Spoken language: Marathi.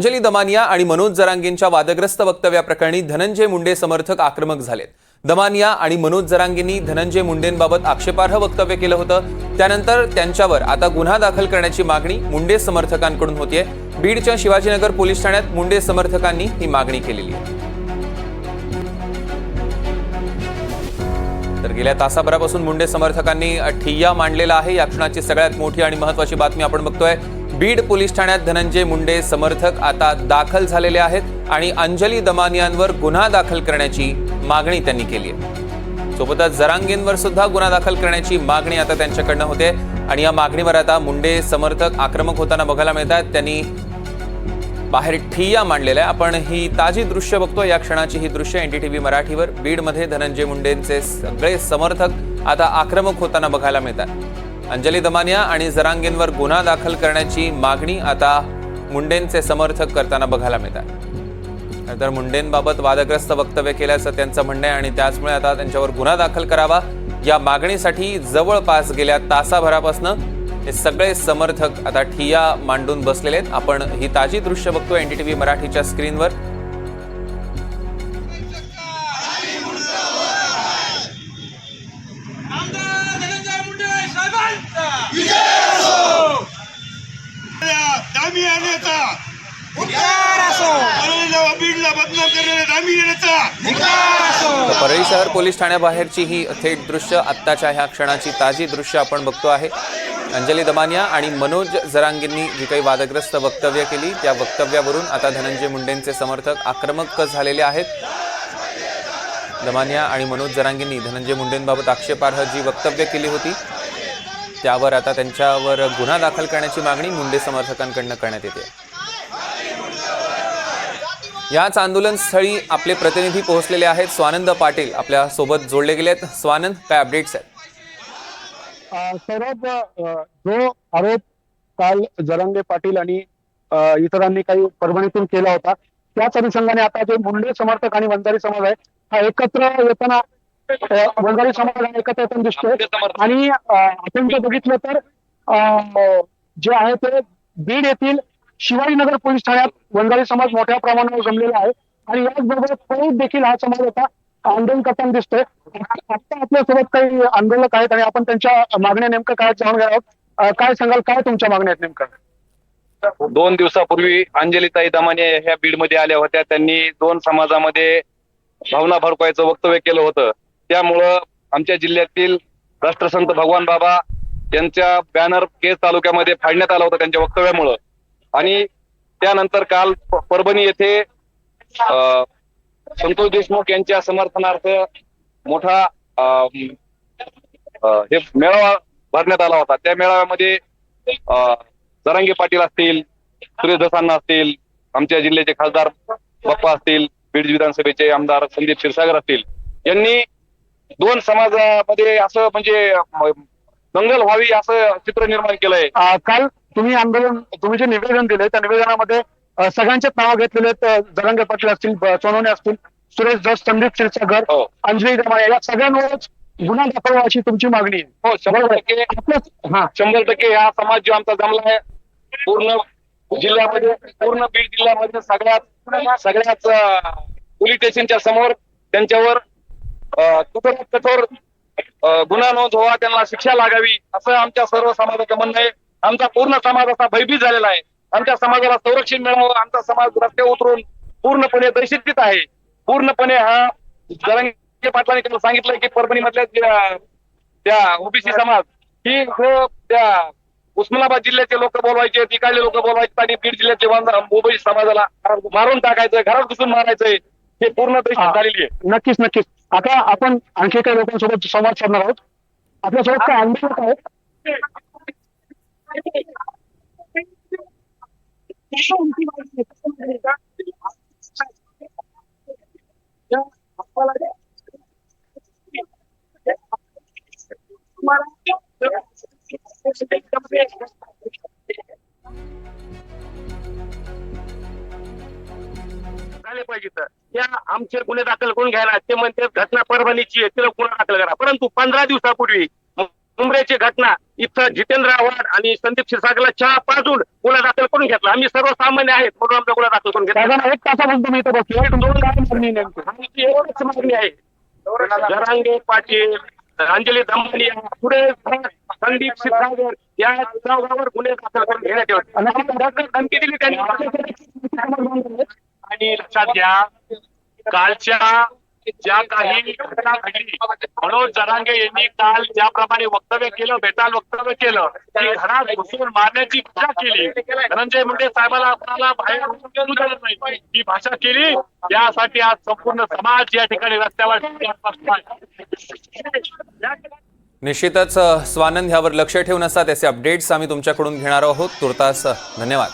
अंजली दमानिया आणि मनोज जरांगेंच्या वादग्रस्त वक्तव्याप्रकरणी धनंजय मुंडे समर्थक आक्रमक झालेत। दमानिया आणि मनोज जरांगेंनी धनंजय मुंडेंबाबत आक्षेपार्ह वक्तव्य केलं होतं। त्यानंतर त्यांच्यावर आता गुन्हा दाखल करण्याची मागणी मुंडे समर्थकांकडून होतीये। बीडच्या शिवाजीनगर पोलीस ठाण्यात मुंडे समर्थकांनी ही मागणी केलेली आहे। तर गेल्या तासाभरापासून मुंडे समर्थकांनी ठिय्या मांडलेला आहे। या क्षणाची सगळ्यात मोठी आणि महत्त्वाची बातमी आपण बघतोय। बीड पोलीस ठाण्यात धनंजय मुंडे समर्थक आता दाखल झालेले आहेत आणि अंजली दमानियांवर गुन्हा दाखल करण्याची मागणी त्यांनी केली आहे। सोबतच जरांगेंवर सुद्धा गुन्हा दाखल करण्याची मागणी आता त्यांच्याकडनं होते आणि या मागणीवर आता मुंडे समर्थक आक्रमक होताना बघायला मिळतात। त्यांनी बाहेर ठिय्या मांडलेला आहे। आपण ही ताजी दृश्य बघतोय। या क्षणाची ही दृश्य एनडीटीव्ही मराठीवर बीडमध्ये धनंजय मुंडेंचे सगळे समर्थक आता आक्रमक होताना बघायला मिळतात। अंजली दमानिया आणि जरांगेंवर गुन्हा दाखल करण्याची मागणी आता मुंडेंचे समर्थक करताना बघायला मिळतात। तर मुंडेंबाबत वादग्रस्त वक्तव्य केल्याचं त्यांचं म्हणणं आहे आणि त्याचमुळे आता त्यांच्यावर गुन्हा दाखल करावा या मागणीसाठी जवळपास गेल्या तासाभरापासून हे सगळे समर्थक आता ठिय्या मांडून बसलेले आहेत। आपण ही ताजी दृश्य बघतोय एनडीटीव्ही मराठीच्या स्क्रीनवर। परळी शहर पोलीस ठाण्याबाहेरची ही थेट दृश्य आत्ताच्या ह्या क्षणाची ताजी दृश्य आपण बघतो आहे। अंजली दमानिया आणि मनोज जरांगेंनी जी काही वादग्रस्त वक्तव्य केली त्या वक्तव्यावरून आता धनंजय मुंडेंचे समर्थक आक्रमक झालेले आहेत। दमानिया आणि मनोज जरांगेंनी धनंजय मुंडेंबाबत आक्षेपार्ह जी वक्तव्य केली होती त्यावर आता त्यांच्यावर गुन्हा दाखल करण्याची मागणी मुंडे समर्थकांकडून करण्यात येते। याच आंदोलनस्थळी आपले प्रतिनिधी पोहोचलेले आहेत। स्वानंद पाटील आपल्या सोबत जोडले गेलेत। स्वानंद, काय अपडेट्स आहेत? सौरभ, जो आरोप काल जरांगे पाटील आणि इतरांनी काही परभणीतून केला होता त्याच अनुषंगाने आता जे मुंडे समर्थक आणि वंजारी समाज आहे हा एकत्र येताना वंजारी समाज एकत्र येताना दिसतोय। आणि आपण जर बघितलं तर जे आहे ते बीड येथील शिवाजीनगर पोलीस ठाण्यात वंजारी समाज मोठ्या प्रमाणावर जमलेला आहे आणि याचबरोबर परळीत देखील हा समाज आता आंदोलन करताना दिसतोय। आता आपल्यासोबत काही आंदोलक आहेत आणि आपण त्यांच्या मागण्या नेमकं काय जाणून घेणार आहोत। काय सांगाल, काय तुमच्या मागण्या आहेत नेमकं? 2 दिवसापूर्वी अंजलीताई दमानिया ह्या बीडमध्ये आल्या होत्या। त्यांनी 2 समाजामध्ये भावना भडकवायचं वक्तव्य केलं होतं। त्यामुळं आमच्या जिल्ह्यातील राष्ट्रसंत भगवान बाबा यांच्या बॅनर केज तालुक्यामध्ये फाडण्यात आला होता त्यांच्या वक्तव्यामुळं। आणि त्यानंतर काल परभणी येथे संतोष देशमुख यांच्या समर्थनार्थ मोठा हे मेळावा भरण्यात आला होता। त्या मेळाव्यामध्ये जरांगे पाटील असतील, सुरेश दसांना असतील, आमच्या जिल्ह्याचे खासदार बाप्पा असतील, बीड विधानसभेचे आमदार संदीप क्षीरसागर असतील, यांनी 2 समाजामध्ये असं म्हणजे दंगल व्हावी असं चित्र निर्माण केलंय। काल तुम्ही जे निवेदन दिले त्या निवेदनामध्ये सगळ्यांचेच नाव घेतलेले आहेत। जरांगे पाटील असतील, सोनवणे असतील, सुरेश दस, संदीप क्षीरसागर, अंजली दमानिया या सगळ्यांवरच गुन्हा दाखल अशी तुमची मागणी आहे। हो, 100% हा समाज जो आमचा जमला आहे पूर्ण जिल्ह्यामध्ये, पूर्ण बीड जिल्ह्यामध्ये सगळ्याच पोलीस स्टेशनच्या समोर त्यांच्यावर कठोर गुन्हा नोंद व्हावा, त्यांना शिक्षा लागावी असं आमच्या सर्व समाजाचं म्हणणं आहे। आमचा पूर्ण समाज असा भयभीत झालेला आहे। आमच्या समाजाला संरक्षण मिळावं, आमचा समाज रस्त्यावर उतरून पूर्णपणे दहशतीत आहे। पूर्णपणे हा जरांगे पाटलांनी सांगितलं की परभणी मधल्या त्या ओबीसी समाज ही त्या उस्मानाबाद जिल्ह्याचे लोक बोलवायचे, तिकडले लोक बोलवायचे आणि बीड जिल्ह्यातले ओबीसी समाजाला मारून टाकायचं, घरात घुसून मारायचंय, हे पूर्ण दहशत झालेली आहे। नक्कीच। आता आपण आणखी काही लोकांसोबत संवाद साधणार आहोत। आपल्यासोबत काय आंदोलक आहेत? झाले पाहिजे तर या आमचे गुन्हे दाखल करून घ्यायला ते म्हणते घटना परभणीची आहे, तिला गुन्हा दाखल करा। परंतु 15 दिवसापूर्वी मुंबईची घटना इथं जितेंद्र आव्हाड आणि संदीप क्षीरसागरला चहा पाजून गुन्हा दाखल करून घेतला. आम्ही सर्वसामान्य आहेत म्हणून आमचा गुन्हा दाखल करून घेतला. साधारण 1 तासापासून तुम्ही इथं बसले, तुमची काय मागणी नेमकी? आमची एवढीच मागणी आहे, जरांगे पाटील, अंजली दमानिया, सुरेश भट, संदीप क्षीरसागर या चौघांवर गुन्हे दाखल करून घेण्यात यावे. आणि धमकी दिली त्यांनी. आणि लक्षात घ्या, कालच्या ज्या काही घटना घडली, मनोज जरांगे यांनी काल ज्याप्रमाणे वक्तव्य केलं, बेताल वक्तव्य केलं, की घरात घुसून मारण्याची भाषा केली, धनंजय मुंडे साहेबाला आपल्याला बाहेर उतरू देणार नाही ही भाषा केली, यासाठी आज संपूर्ण समाज या ठिकाणी रस्त्यावर निश्चितच स्वानंद ह्यावर लक्ष ठेवून असतात, त्याचे अपडेट्स आम्ही तुमच्याकडून घेणार आहोत. तुर्तास धन्यवाद.